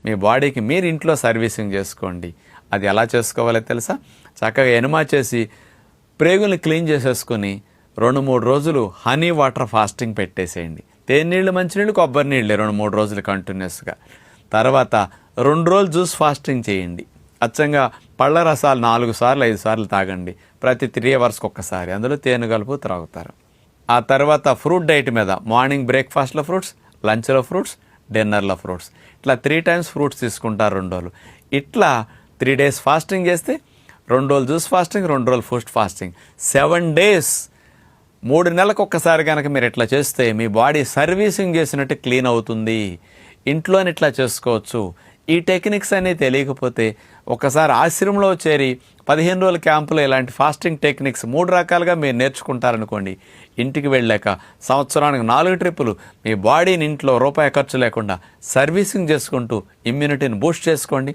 మీ బాడీకి మీరు ఇంట్లో సర్వీసింగ్ చేసుకోండి. అది ఎలా చేసుకోవాలో తెలుసా? చక్కగా ఎనుమా చేసి ప్రేగుల్ని క్లీన్ చేసేసుకొని 2-3 రోజులు హనీ వాటర్ ఫాస్టింగ్ పెట్టేసేయండి. తేనీళ్ళు, మంచినీళ్ళు, కొబ్బరి నీళ్ళు 2-3 రోజులు కంటిన్యూస్గా. తర్వాత 2 రోజులు జ్యూస్ ఫాస్టింగ్ చేయండి. అచ్చంగా పళ్ళ రసాలు 4 సార్లు 5 సార్లు తాగండి. ప్రతి 3 అవర్స్కి ఒక్కసారి. అందులో తేనె కలుపు త్రాగుతారు. ఆ తర్వాత ఫ్రూట్ డైట్ మీద మార్నింగ్ బ్రేక్ఫాస్ట్లో ఫ్రూట్స్, లంచ్లో ఫ్రూట్స్, డిన్నర్లో ఫ్రూట్స్. ఇట్లా 3 టైమ్స్ ఫ్రూట్స్ తీసుకుంటారు 2 రోజులు. ఇట్లా 3 డేస్ ఫాస్టింగ్ చేస్తే 2 రోజులు జ్యూస్ ఫాస్టింగ్, 2 రోజులు ఫుడ్ ఫాస్టింగ్, 7 డేస్ 3 నెలలకు ఒక్కసారి కనుక మీరు ఇట్లా చేస్తే మీ బాడీ సర్వీసింగ్ చేసినట్టు క్లీన్ అవుతుంది. ఇంట్లోనే ఇట్లా చేసుకోవచ్చు. ఈ టెక్నిక్స్ అనేవి తెలియకపోతే ఒకసారి ఆశ్రమంలో చేరి 15 రోజుల క్యాంపులో ఇలాంటి ఫాస్టింగ్ టెక్నిక్స్ 3 రకాలుగా మీరు నేర్చుకుంటారనుకోండి. ఇంటికి వెళ్ళాక సంవత్సరానికి 4 ట్రిప్పులు మీ బాడీని ఇంట్లో రూపాయి ఖర్చు లేకుండా సర్వీసింగ్ చేసుకుంటూ ఇమ్యూనిటీని బూస్ట్ చేసుకోండి.